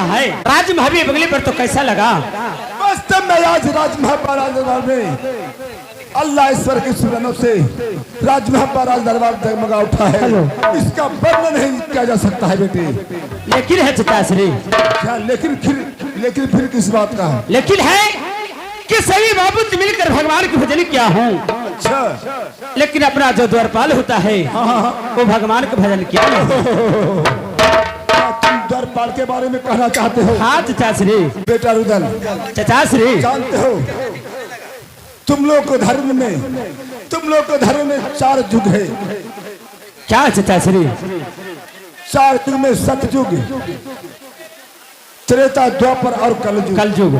है राजमहल बंगले पर, तो कैसा लगा? वास्तव में आज राजमहल दरबार में अल्लाह ईश्वर की सुरनों से राजमहल दरबार जगमगा उठा है। इसका वर्णन नहीं किया जा सकता है बेटे। लेकिन है चचाश्री, क्या लेकिन फिर किस बात का है? लेकिन है कि सभी बाबू मिलकर भगवान की भजन किया हूँ। अच्छा, लेकिन अपना जो द्वारपाल होता है वो भगवान का भजन किया नहीं। तुम द्वारपाल के बारे में कहना चाहते हो? हाँ चचाश्री। बेटा रुदल, चचाश्री जानते हो तुम लोग को धर्म में 4 युग है। क्या चचाश्री? 4 युग में सतयुग, त्रेता, द्वापर और कलयुग।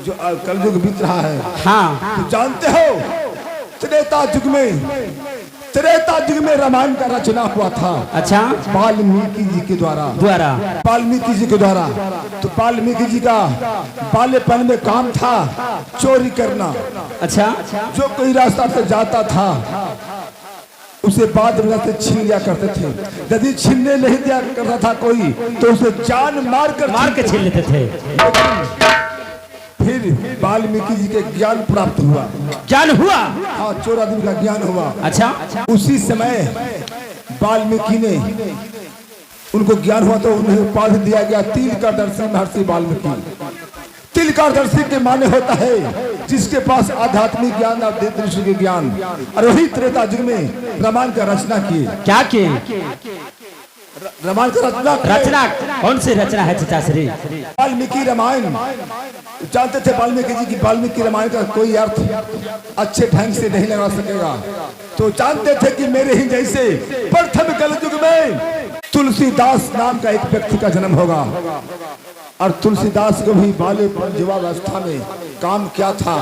जो कलयुग बीत रहा है। हाँ। तो जानते हो त्रेता युग में रामायण का रचना हुआ था। अच्छा। वाल्मीकि जी के द्वारा। वाल्मीकि जी के द्वारा। तो वाल्मीकि जी का बाल्यपन में काम था चोरी करना। अच्छा। जो कोई रास्ता से जाता था उसे बाद में से छीन लिया करते थे। यदि छीनने नहीं दिया करता था कोई तो उसे जान मार के छीन लेते थे। फिर वाल्मीकि जी के ज्ञान प्राप्त हुआ। हाँ, 14 आदमी का ज्ञान हुआ। अच्छा। उसी समय वाल्मीकि ने उनको ज्ञान हुआ तो उन्हें उपाधि दिया गया तिलकादर्शी महर्षि वाल्मीकि। तिलकादर्शी के माने होता है जिसके पास आध्यात्मिक ज्ञान और दृष्टि के ज्ञान। और वही त्रेता युग में रामायण का रचना किए। क्या किए? रामायण का रचना कौन सी रचना है चचाश्री? वाल्मीकि रामायण। जानते थे वाल्मीकि जी की वाल्मीकि रामायण का कोई अर्थ अच्छे ढंग से नहीं लगा सकेगा। तो जानते थे कि मेरे ही जैसे प्रथम कलयुग में तुलसीदास नाम का एक व्यक्ति का जन्म होगा। और तुलसीदास को भी बाल्य युवावस्था में काम क्या था?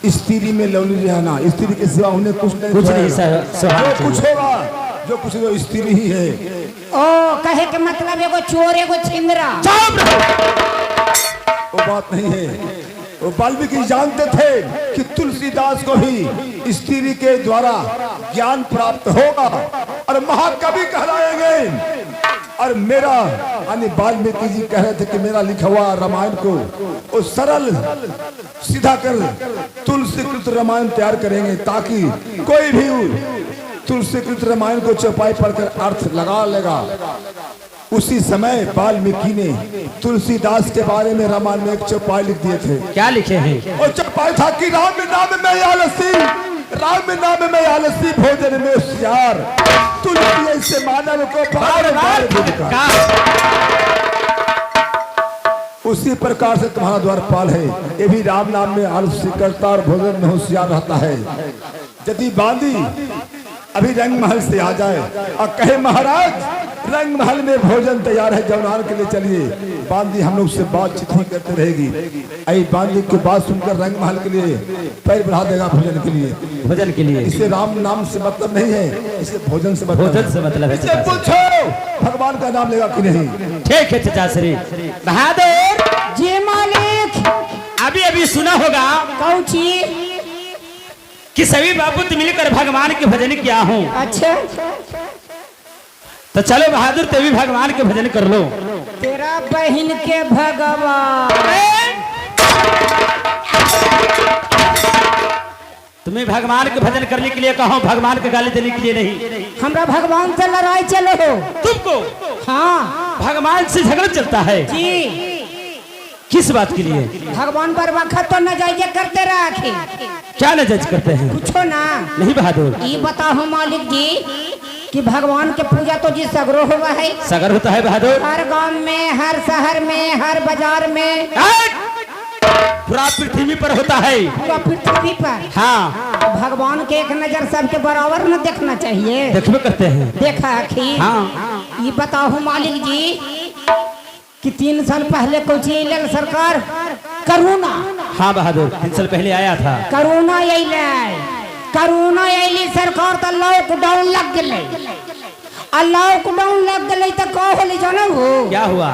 स्त्री में लवली रहना। स्त्री के सिवा उन्हें कुछ नहीं होगा। जो कुछ वो स्त्री ही है। ओ कहे के मतलब एगो चोर एगो छिंदरा। वो बात नहीं है। वो वाल्मीकि जानते थे कि तुलसीदास को भी स्त्री के द्वारा ज्ञान प्राप्त होगा और महाकवि कहलाएंगे। और मेरा यानी वाल्मीकि जी कह रहे थे कि मेरा लिखा हुआ रामायण को वो सरल सीधा कर तुलसीकृत रामायण तैयार करेंगे ताकि कोई भी तुलसीकृत रामायण को चौपाई पढ़कर अर्थ लगा लेगा। उसी समय वाल्मीकि ने तुलसीदास के बारे में रामायण में एक चौपाई लिख दिए थे। क्या लिखे हैं? और चौपाई था कि राम नाम में आलसी भोजन में होशियार, तुलसी ऐसे मानव को बार-बार उसी प्रकार से तुम्हारा द्वारपाल है। ये भी राम नाम में आलसी करता और भोजन में होशियार रहता है। यदि बांदी अभी रंग महल से आ जाए और कहे महाराज रंग महल में भोजन तैयार है, जौनार के लिए चलिए, बांदी हम लोग से बातचीत ही करते रहेगी। आई बांदी की बात सुनकर रंग महल के लिए पैर बढ़ा देगा भोजन के लिए। इसे राम नाम से मतलब नहीं है, इसे भोजन से मतलब है। इसे पूछो भगवान का नाम लेगा कि नहीं? ठीक है चचाश्री। बहादुर जी मालिक। अभी सुना होगा कौन चीज कि सभी बाबू मिलकर भगवान के भजन किया हूँ। अच्छा, तो चलो बहादुर ते भी भगवान के भजन कर लो। तेरा बहन के भगवान। तुम्हें भगवान के भजन करने के लिए कहो, भगवान के गाली देने के लिए नहीं। हमरा भगवान से लड़ाई चलो हो तुमको? हाँ, भगवान से झगड़ा चलता है जी। किस बात के लिए? भगवान पर वक्त तो नजायज करते रखे। क्या नजायज करते हैं? पूछो ना। नहीं बहादुर, ये बताओ मालिक जी कि भगवान के पूजा तो जी सगरो हुआ है। सगर होता है बहादुर, हर गांव में, हर शहर में, हर बाजार में, पूरा पृथ्वी पर होता है। पूरा पृथ्वी पर। हाँ। भगवान के एक नजर सबके बराबर न देखना चाहिए। देखबे करते हैं। देखा आखिर। हाँ। ये बताओ मालिक जी कि 3 साल पहले कुछ सरकार करोना। हाँ बहादुर, 3 साल पहले आया था करोना। अली सरकार तो लॉकडाउन लग गए। लॉकडाउन लग गए तो का होली जाना हो? क्या हुआ?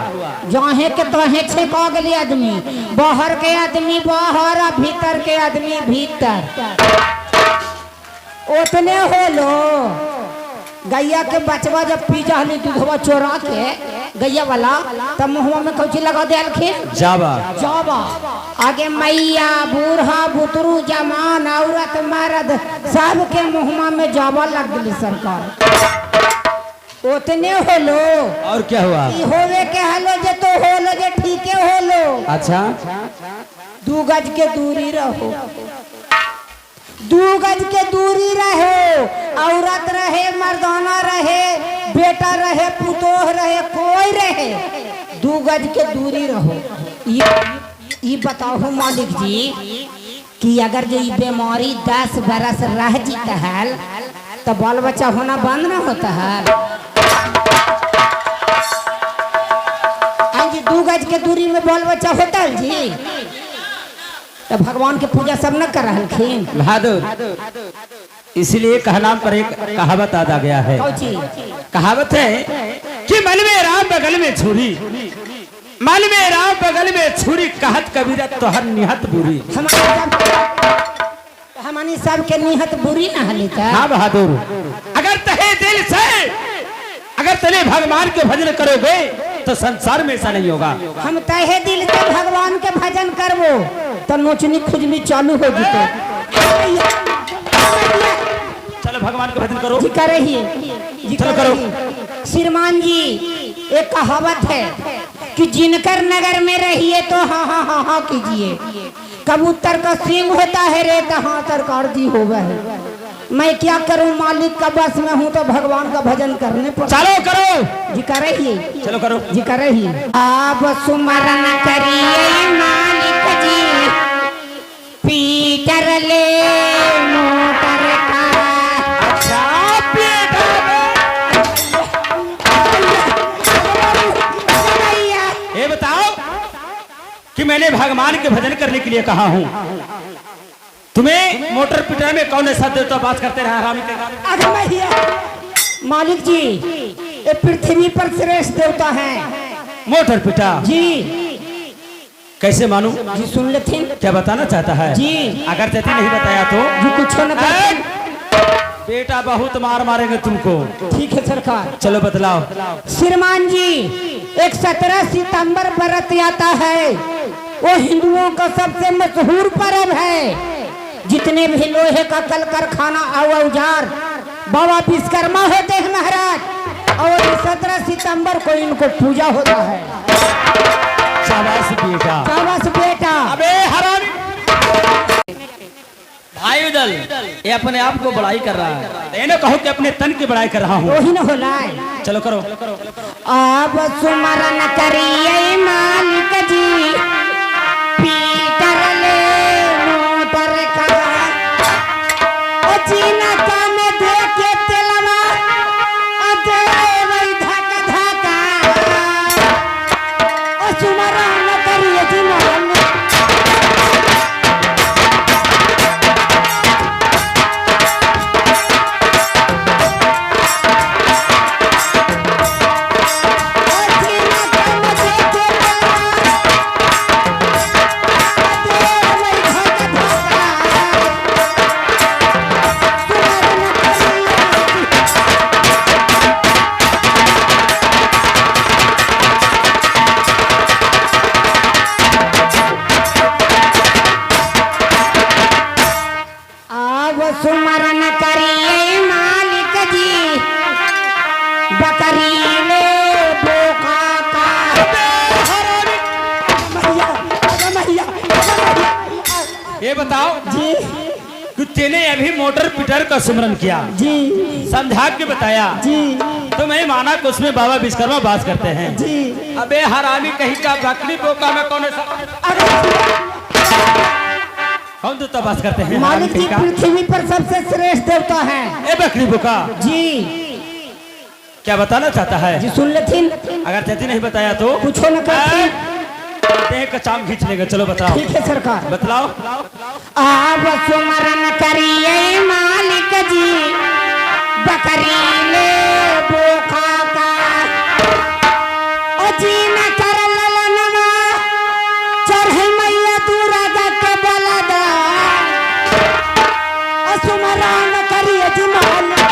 जहाँ के तहे छेका गए आदमी, बाहर के आदमी बाहर, भीतर के आदमी भीतर। उतने होलो गैया के बचवा जब पी जाली दूधवा चोरा के गैया वाला तब मुहवा में कौची लगा दिलखिन जावा जावा। आगे मैया बूढ़ा बुतरू जवान औरत मर्द सब के मुहवा में जावा लग गई सरकार। उतने होलो और क्या हुआ? ई होवे के हलो जे तो होलो जे ठीक है होलो। अच्छा 2 गज के दूरी रहो, 2 गज के दूरी रहे, औरत रहे मर्दाना रहे बेटा रहे पुतोह रहे कोई रहे 2 गज के दूरी रहो। ये बताओ मालिक जी कि अगर जो ये बीमारी 10 बरस रह जीता है तो बाल बच्चा होना बंद ना होता है। 2 गज के दूरी में बाल बच्चा होता है जी तो भगवान के पूजा सब न कर रहलखिन बहादुर। इसलिए कहनाम पर एक कहावत याद आ गया है। कहावत है कि मन में राम बगल में छुरी, मन में राम बगल में छुरी, कहत कबीरा तोहर निहत बुरी। हमारी सब के निहत बुरी न हलिता। हाँ बहादुर, अगर तहे दिल से अगर तले भगवान के भजन करोगे तो संसार में ऐसा नहीं होगा। हम तहे दिल से भगवान के भजन करबो तो नोचनी खुजली चालू हो जीते। चलो भगवान के भजन करो। जी कर रही है, चलो करो। श्रीमान जी एक कहावत है कि जिनकर नगर में रहिए तो हाँ हाँ हाँ हाँ कीजिए, कबूतर का सींग होता है रे तो हाँ सरकार जी होगा है। मैं क्या करूं मालिक का बस में हूं तो भगवान का भजन करने पर। चलो करो जी कर रही है, चलो करो जी कर रही है। आप सुमरन करिए मालिक जी पीटर ले मोटर का। ये बताओ कि मैंने भगवान के भजन करने के लिए कहा हूँ, तुम्हें मोटर पिटाने में कौन ऐसा देवता बात करते रहे हरामी के? मालिक जी ये पृथ्वी पर श्रेष्ठ देवता है मोटर पिटा जी। कैसे मानूं? जी सुन लेते क्या बताना चाहता है जी? अगर जति नहीं बताया तो जी कुछ न करते। बेटा बहुत मार मारेंगे तुमको। ठीक है सरकार। चलो बतलाओ। श्रीमान जी एक 17 सितंबर व्रत आता है, वो हिंदुओं का सबसे मशहूर पर्व है। जितने भी लोहे का कल कारखाना और औजार बाबा विश्वकर्मा होते हैं महाराज, और 17 सितंबर को इनको पूजा होता है। शाबाश बेटा, शाबाश बेटा। अबे हरामी भाई दल ये अपने आप को बड़ाई कर रहा है, ये ना कहो कि अपने तन की बड़ाई कर रहा हूँ। वही न होला है। चलो करो। अब सुमरन करिए मालिक जी पीटर ले मोटर का। चीना का में देखे तेलवा अदे वही धक धका। ओ सुमरन करिए जी मोहन। सुमरन करिए मालिक जी बकरीले बोका का। ये बताओ जी कि तेने अभी मोटर पिटर का सुमरन किया जी, समझा के बताया जी तो मैं माना कि उसमें बाबा विश्वकर्मा बात करते हैं जी। अबे हरामी कहीं का बकरी बोका में कौन कौन देवता बात करते हैं? मालिक जी पृथ्वी पर सबसे श्रेष्ठ देवता है। ए बकरी बोका जी क्या बताना चाहता है? जी सुन लेथिन। अगर चाहती नहीं बताया तो पूछो न करती का चाम खींच लेगा। चलो बताओ। ठीक है सरकार। बतलाओ। अब सुमरन करिए मालिक जी बकरीले बोका का। ओ जी न कर ललनवा चढ़े मैया तू राजा के बलदा। ओ सुमरन करिए जी मालिक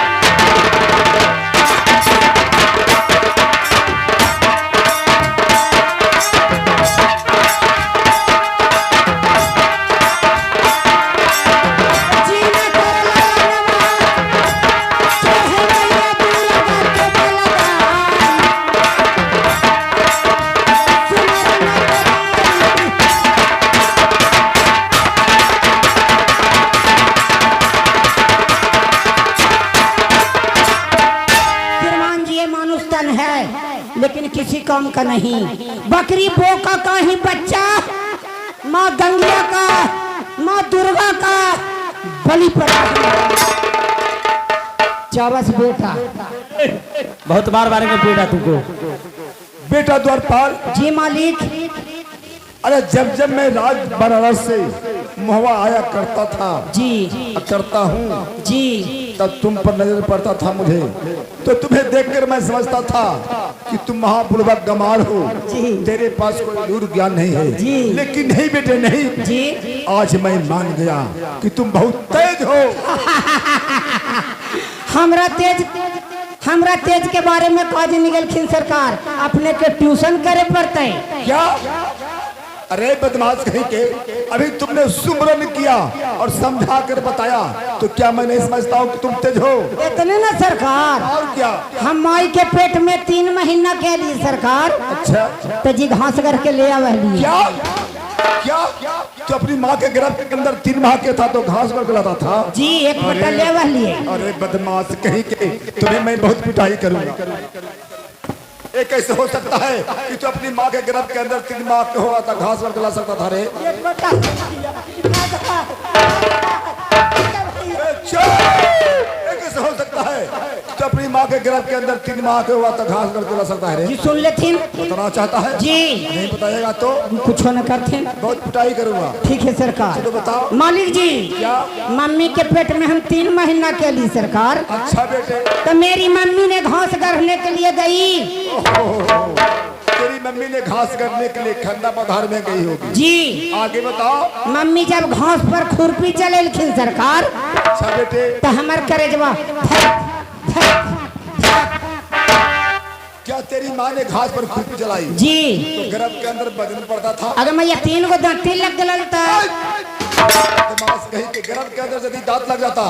लेकिन किसी काम का नहीं। बकरी बोका का ही बच्चा माँ गंगा का, माँ दुर्गा का बलि पड़ा। चावस बेटा बहुत बार बारे में पीटा तुमको। बेटा द्वारपाल जी मालिक। अरे जब जब मैं राज बनारस से महुआ आया करता था जी करता हूँ जी तब तुम पर नजर पड़ता था मुझे, तो तुम्हें देखकर मैं समझता था कि तुम महापूर्वक गमार हो, तेरे पास कोई दूर ज्ञान नहीं है। लेकिन नहीं बेटे नहीं जी, आज मैं मान गया कि तुम बहुत तेज हो। हमरा तेज के बारे में काजी निकलखिन सरकार, अपने के ट्यूशन करे पड़ते। क्या? अरे बदमाश कहीं के, अभी तुमने सुमरन किया और समझा कर बताया, तो क्या मैं नहीं समझता हूँ कि तुम तेज हो? इतने ना सरकार। और क्या? हम माई के पेट में 3 महीना के लिए सरकार। अच्छा तो जी घास करके ले आवली। क्या क्या तो अपनी माँ के गर्भ के अंदर 3 माह के था तो घास करके लाता था? जी एक बटा ले आवली। अरे बदमाश कहीं के, तुम्हें मैं बहुत पिटाई करूंगा। ये कैसे हो सकता है कि तू अपनी माँ के गर्भ के अंदर 3 माह के हुआ था घास करके ला सकता था? रे कैसे हो सकता है तो अपनी माँ के गर्भ के अंदर 3 माह के हुआ था घास करके ला सकता है? रे जी सुन लेथिन। बताना चाहता है जी, नहीं बताएगा तो कुछ न करते। बहुत पिटाई करूंगा। ठीक है सरकार। तो बताओ मालिक जी, क्या? मम्मी के पेट में हम 3 महीना के लिए सरकार। अच्छा बेटे, तो मेरी मम्मी ने घास करने के लिए गई। तेरी मम्मी ने घास करने के लिए खन्ना पधार में गई होगी। जी आगे बताओ। मम्मी जब घास पर खुरपी चलेलखिन सरकार, अच्छा बेटे, तो हमार करेजवा क्या तेरी माँ ने घास पर खुरपी चलाई? जी, तो गर्भ के अंदर बदन पड़ता था? अगर मैं ये 3 गो दांती लग गल तो बदमाश कहीं के, गर्भ के अंदर यदि दांत लग जाता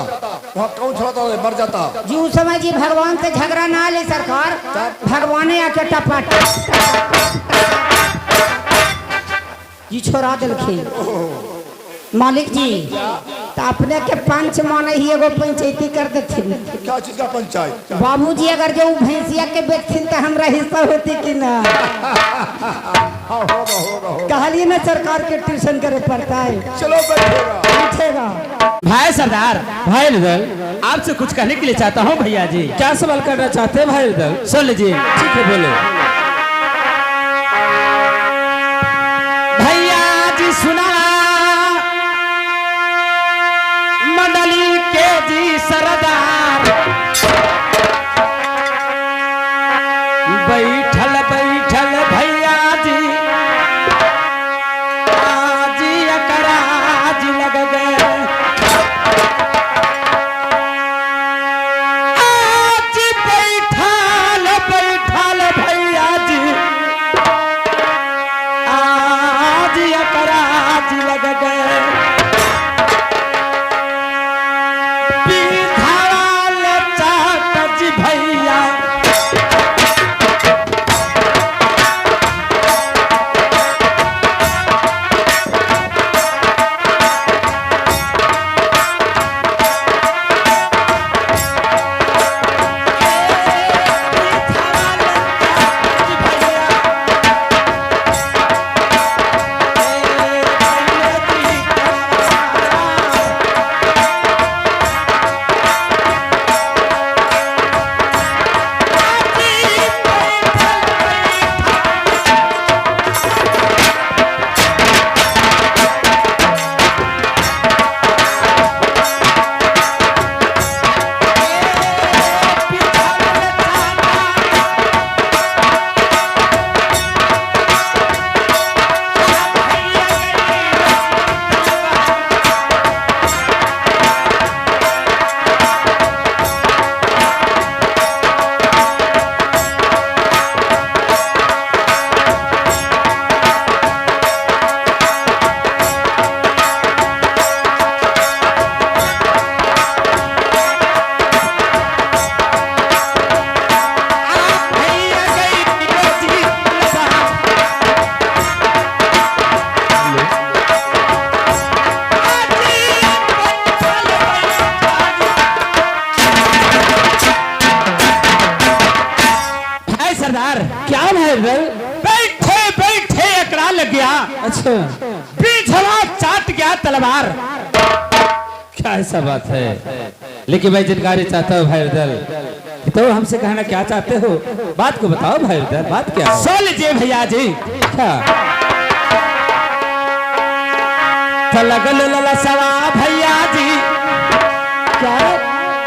वहाँ कौन छोड़ता मर जाता? जी उस समय जी भगवान से झगड़ा ना ले सरकार, भगवाने आके टपाट जी छोड़ा दिलखिन। मालिक जी, तो अपने के पंच माने ही एगो पंचायती कर देथिन। क्या चीज का पंचायत? बाबूजी अगर जो भैंसिया के बेचथिन तो हमरा हिस्सा होती कि ना? कहलिए ना सरकार के ट्यूशन करे पड़ता है। चलो बैठेगा। भाई सरदार, भाई रुदल, आपसे कुछ कहने के लिए चाहता हूँ भैया जी। क्या सवाल करना चाहते हैं भाई रुदल? सुन लीजिए। ठीक है बोले। भैया जी सुना मंडली के जी सरदार, बैठल बैठल भैया जी आज अकराज लग गए। आज बैठल बैठल भैया भाई बैठे बैठे एकड़ा लग गया। अच्छा पीछवा चाट गया तलवार। क्या ऐसा बात है? लेकिन मैं जानकारी चाहता हूँ भाई उधर, तो हमसे कहना क्या चाहते हो? बात को बताओ भाई उधर, बात क्या है? सुन लीजिए भैया जी। क्या लगल ललसवा भैया जी, क्या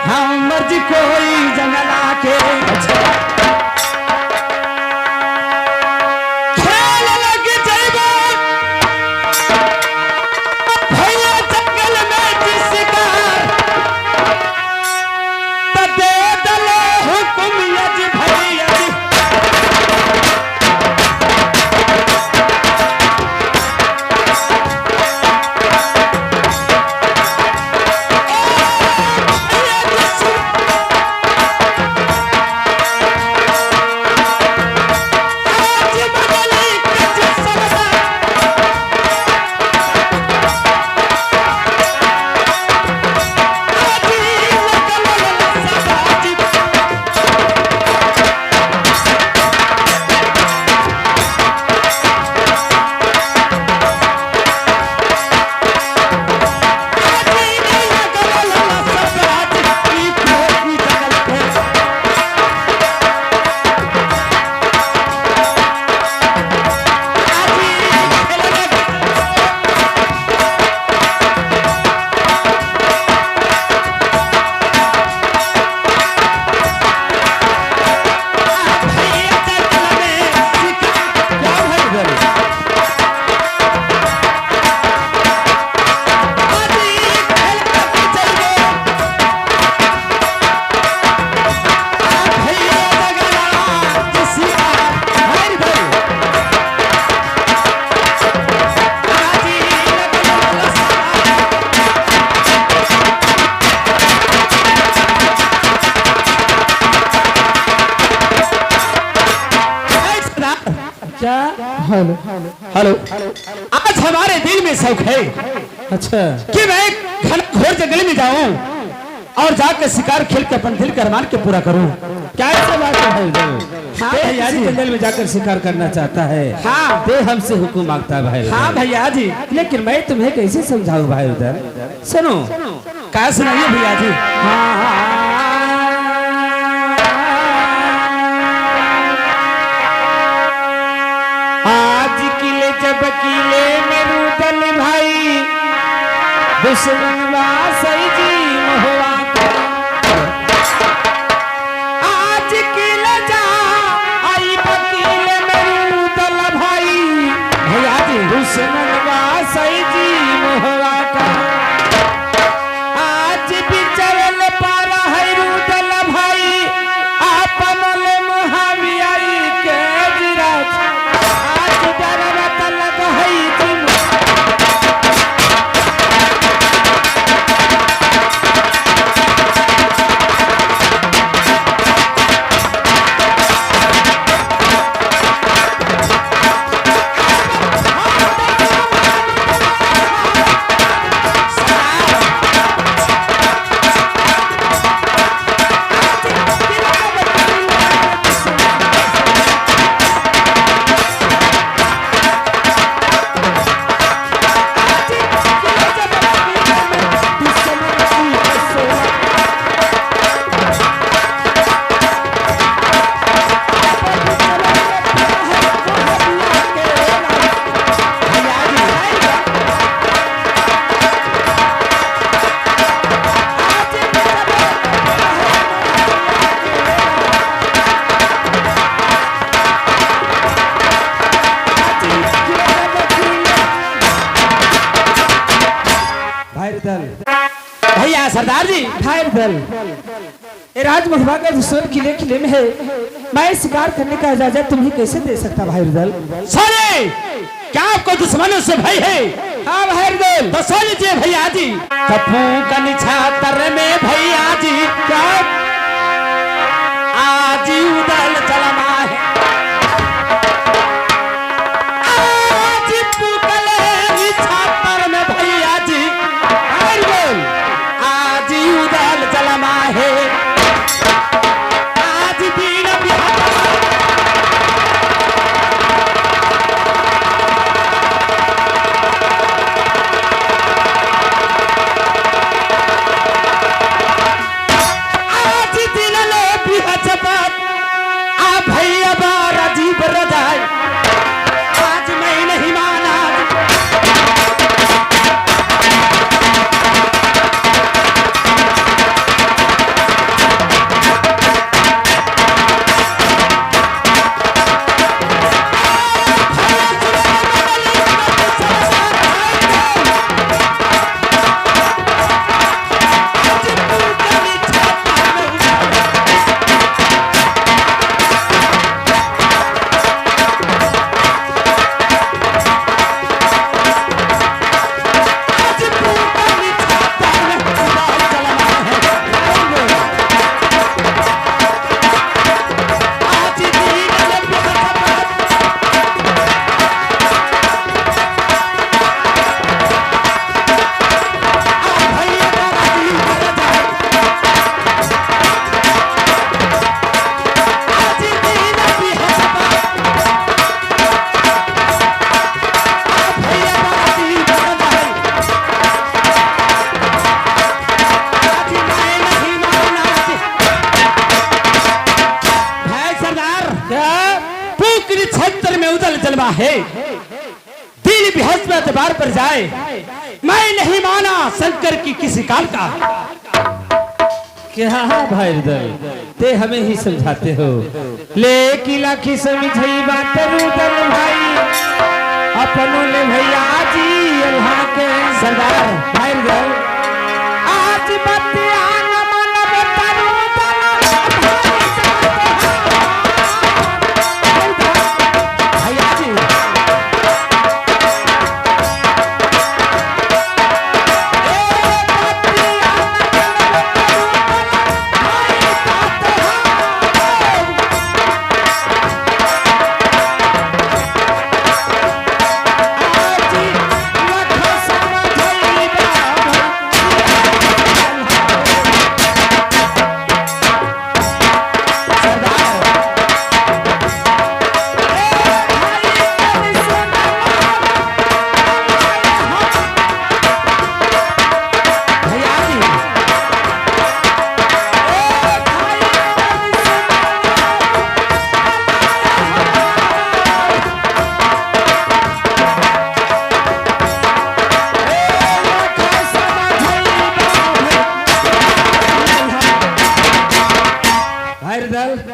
हम मर्जी कोई जंगला के खेल लग जइबो भैया जंगल में जिसकार तदे दलो हुकुम यज भैया जी। हेलो आज हमारे दिल में शौक है अच्छा कि मैं घोर जंगल में जाऊं और जाकर शिकार खेल के अपन दिल का अरमान के पूरा करूं। क्या ऐसा बात है? हाँ भैया जी जंगल में जाकर शिकार करना चाहता है। हाँ दे हमसे हुक्म मांगता है भाई। हाँ भैया जी लेकिन मैं तुम्हें कैसे समझाऊं भाई उधर? सुनो क्या सुनाइए भैया जी। हाँ वकीले मेरू दल भाई दुश्मन वासई जी महुआ आज की लजा आई वकील मेरू दल भाई भैया जी दुश्मन वासई जी महुआ का आज भी चल पारा है रुदल भाई आपन मुहाविया के विराज आज डरत लग है तुम भैया सरदार जी फायर दल राजमहल का दुश्मन किले किले में है। मैं शिकार करने का इजाजत तुम्हें कैसे दे सकता भाई दल? सोने क्या आपको दुश्मनों से भय है? हाँ भाई दल तो सो लीजिए भैया जी। कफू का निछातर में भैया जी क्या आज उदल चलना है आज पुकल निछातर में भैया जी आज उदल चलना है आज बीन बिहार जलवा है, दिल बेहोश में एतबार पर जाए। मैं नहीं माना शंकर की किसी काल का। क्या भाई रुदल, ते हमें ही समझाते हो। लेकिन लाखी समझई बात रुदल भाई, अपनों ले भैया जी अल्लाह के सरदार भाई रुदल। आज बतिया न मानब तनु भैया जी।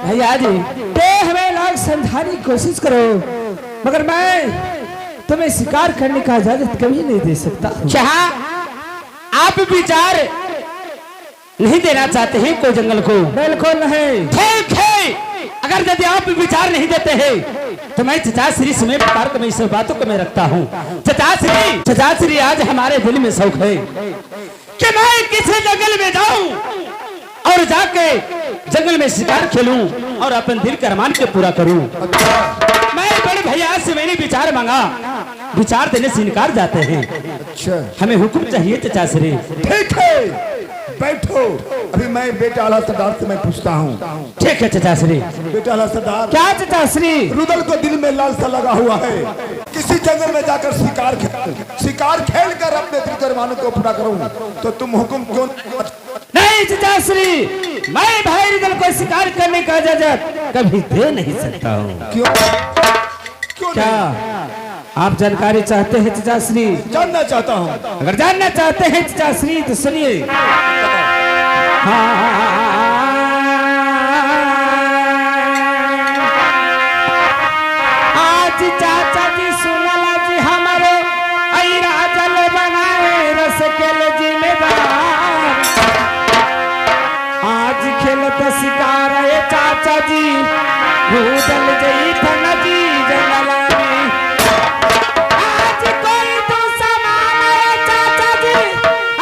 भैया जी, ते हमें लोग समझाने की कोशिश करो, मगर मैं तुम्हें शिकार करने का इजाजत कभी नहीं दे सकता। चाह आप विचार नहीं देना चाहते हैं कोई जंगल को? बिल्कुल नहीं। ठीक है, अगर यदि आप विचार नहीं देते हैं तो मैं चचा श्री समय प्रकार को मैं इस बातों को मैं रखता हूँ। चचा श्री आज हमारे दिल में शौक है कि मैं किसी जंगल में जाऊं और जाके जंगल में शिकार खेलूं और अपन दिल के अरमान के पूरा करूं। मैं बड़े भैया से मैंने विचार मांगा, विचार देने से इनकार जाते हैं। अच्छा, हमें हुक्म चाहिए चचा श्री। ठीक है, बैठो। अभी मैं बेटा आला सरदार से मैं पूछता हूँ। ठीक है चचा श्री। बेटा आला सरदार, क्या चचा श्री? रुदल को दिल में लालसा लगा हुआ है, किसी जंगल में जाकर शिकार खेल कर अपने दिल के अरमानों को पूरा करूं, तो तुम हुक्म क्यों? नहीं चचा श्री, मैं भाई रुदल को शिकार करने का इजाजत कभी दे नहीं सकता हूँ। क्यों? क्यों क्या आप जानकारी चाहते हैं चचा श्री? जानना चाहता हूँ। अगर जानना चाहते हैं चचा श्री तो सुनिए। आज चाचा जी सुनला जी हमारे ऐरा जल बनाए रस के जिम्मेदार। आज खेलत शिकार है चाचा जी, रुदल जई थन जी जंगला में। आज कोई तो समान है चाचा जी,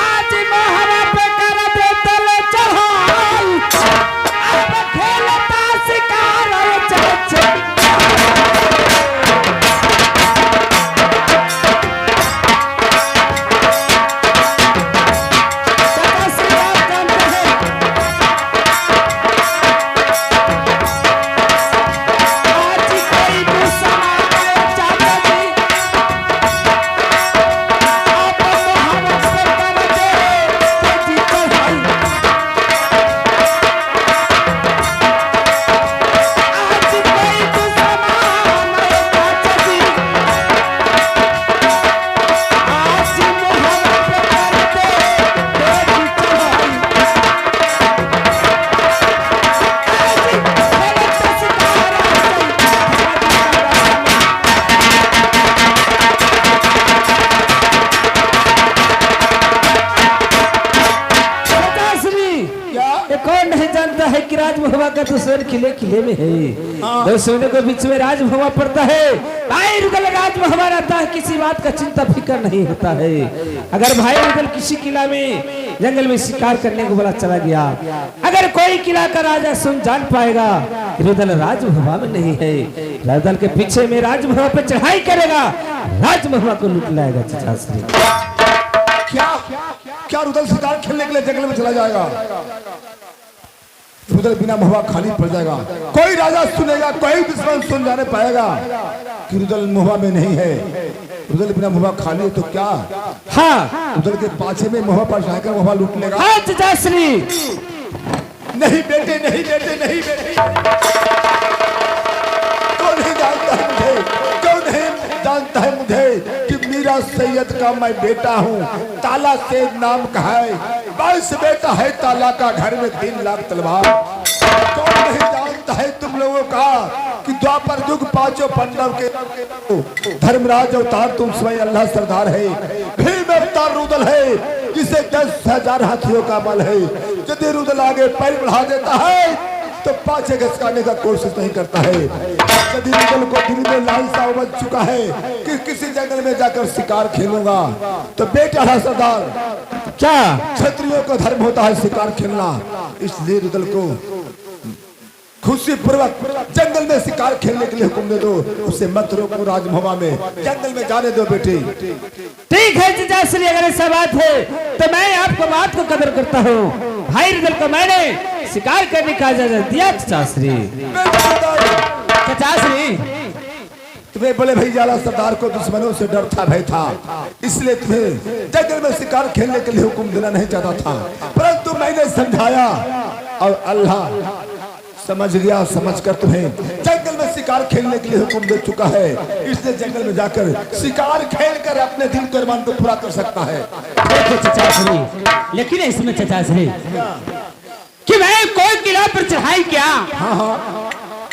आज मोहरा पे कर दे तले चढ़ाई। अब खेलता शिकार है चाचा। राजभवा का तो सर किले किले में है, दो सोने के बीच में राजभवा पड़ता है। भाई रुदल राजभवा रहता है, किसी बात का चिंता फिक्र नहीं होता है। अगर भाई रुदल किसी किला में जंगल में शिकार करने को बोला चला गया, अगर कोई किला का राजा सुन जान पाएगा कि रुदल राजभवा में नहीं है, रुदल के पीछे में राजभवा पे चढ़ाई करेगा, राजभवा को लूट लाएगा। क्या रुदल शिकार खेलने के लिए जंगल में चला जाएगा? रुदल बिना महुआ खाली पड़ जाएगा। कोई राजा सुनेगा, कोई दुश्मन सुन जाने पाएगा कि रुदल महुआ में नहीं है। रुदल बिना महुआ खाली है तो क्या? हाँ, रुदल के पाछे में महुआ पर जाकर महुआ लूट लेगा। हाँ चाचाश्री। नहीं बेटे, नहीं बेटे, नहीं बेटे, क्यों नहीं जानता मुझे? क्यों मियाँ सैयद का मैं बेटा हूँ, ताला सैयद नाम का है, 22 बेटा है ताला का, घर में 3 लाख तलवार। कौन नहीं जानता है तुम लोगों का कि द्वापर युग 5 पांडव के धर्मराज अवतार तुम स्वयं अल्लाह सरदार है। भीम अवतार रुदल है जिसे 10,000 हाथियों का बल है। यदि रुदल आगे पैर बढ़ा देता है तो पाछे घसकाने का कोशिश नहीं करता है। यदि रुदल को दिल में लालसा उमड़ चुका है कि किसी जंगल में जाकर शिकार खेलूंगा, तो बेटा है सरदार, क्या क्षत्रियों का धर्म होता है शिकार खेलना। इसलिए रुदल को खुशी पूर्वक जंगल में शिकार खेलने के लिए हुक्म दे दो, उसे मत रोको, राजभवन में जंगल में जाने दो बेटे। ठीक है चाचा श्री, अगर ऐसा बात है तो मैं आपको बात को कदर करता हूँ। भाई रुदल को मैंने शिकार करने का इजाजत दिया चाचा श्री। चाचा श्री, तुम्हें बड़े भैया सरदार को दुश्मनों से डर था, भय था, इसलिए तुम्हें जंगल में शिकार खेलने के लिए हुक्म देना नहीं चाहता था, परंतु मैंने समझाया और अल्लाह समझ गया। समझकर तुम्हें जंगल में शिकार खेलने के लिए हुक्म दे चुका है, इसलिए जंगल में जाकर शिकार खेलकर अपने दिल के अरमान को पूरा कर सकता है। देखो चाचा श्री, लेकिन इसमें चाचा श्री कि मैं कोई किला पर चढ़ाई क्या,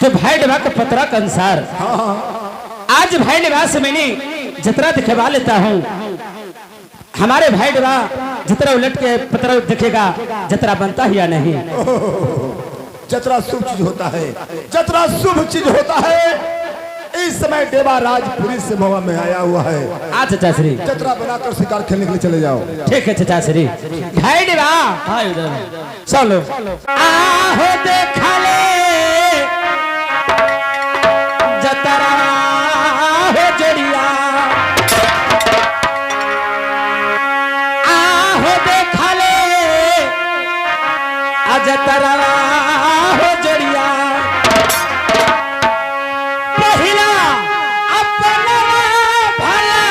तो भाई डबा के पत्रा के अनुसार आज भाई डबा से मैंने जतरा दिखवा लेता हूँ। हमारे भाई डबा जतरा उलट के पत्रा दिखेगा, जतरा बनता ही या नहीं। जतरा शुभ चीज होता है, जतरा शुभ चीज होता है। इस समय देवा राजपुरी से मवा में आया हुआ है। आज चाचा श्री जतरा बनाकर शिकार खेलने के लिए चले जाओ। ठीक है चाचा श्री। भाई देवा चलो, आहो देखा ले जतरा हो जोड़िया, आहो देखा ले जतरा हो जोड़िया, पहिला अपना भला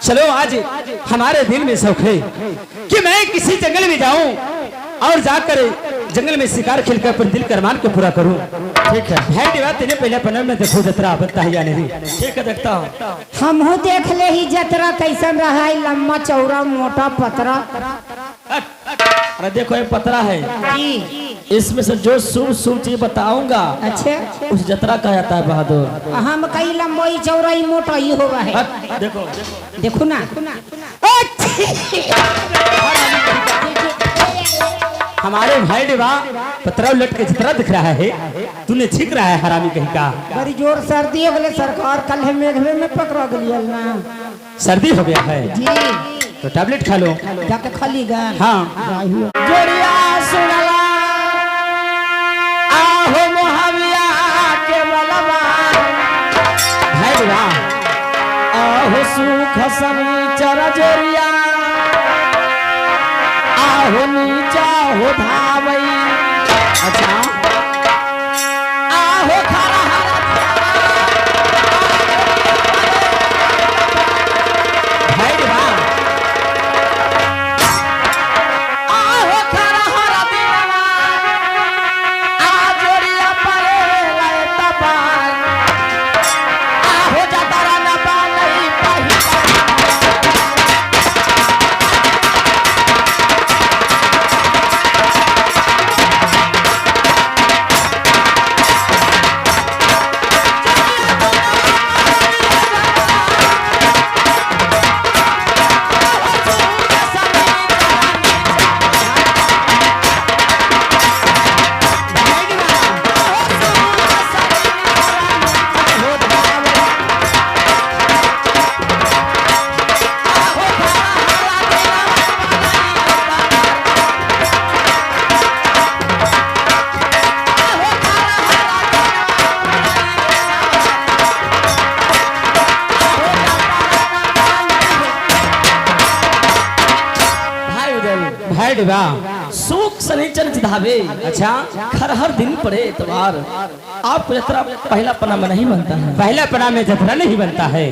चलो आज हमारे दिल में शौक है कि मैं किसी जंगल में जाऊं और जाकर जंगल में शिकार खेलकर अपने दिल का अरमान को पूरा करूं। ठीक है भाई देवा, तेने पहले पन्ना में देखो जतरा बनता है या नहीं। ठीक है देखता हूँ। हम हो देख ले ही जतरा कैसन रहा है, लम्बा चौड़ा मोटा पतरा। अरे देखो ये पतरा है जी, इसमें से जो शुभ शुभ चीज बताऊंगा अच्छा उस जतरा कहा जाता है बहादुर। हम कई लंबाई चौड़ाई मोटाई होगा है। देखो देखो ना, हमारे भाई देवा पतरा उलट के जतरा दिख रहा है, तूने ठीक रहा है हरामी कहीं का। बड़ी जोर सर्दी हो गई सरकार, कल है मेघवे में पकड़ा गई ना। सर्दी हो गया है जी, तो टैबलेट खा लो जाके खाली गा। हाँ। जोड़िया सुनला आहो आहो सुख सनीचर जोरिया आहो नीचा हो धावई। अच्छा आहो खरा आहो खरा हरा दिनवा आ जोरिया परे लाए तपाई आहो जतरा न पाई पाही सुख सनीचर धावे। अच्छा खरहर दिन पड़े इतवार आप यात्रा पहला पना में नहीं बनता है, पहला पना में जतरा नहीं बनता है।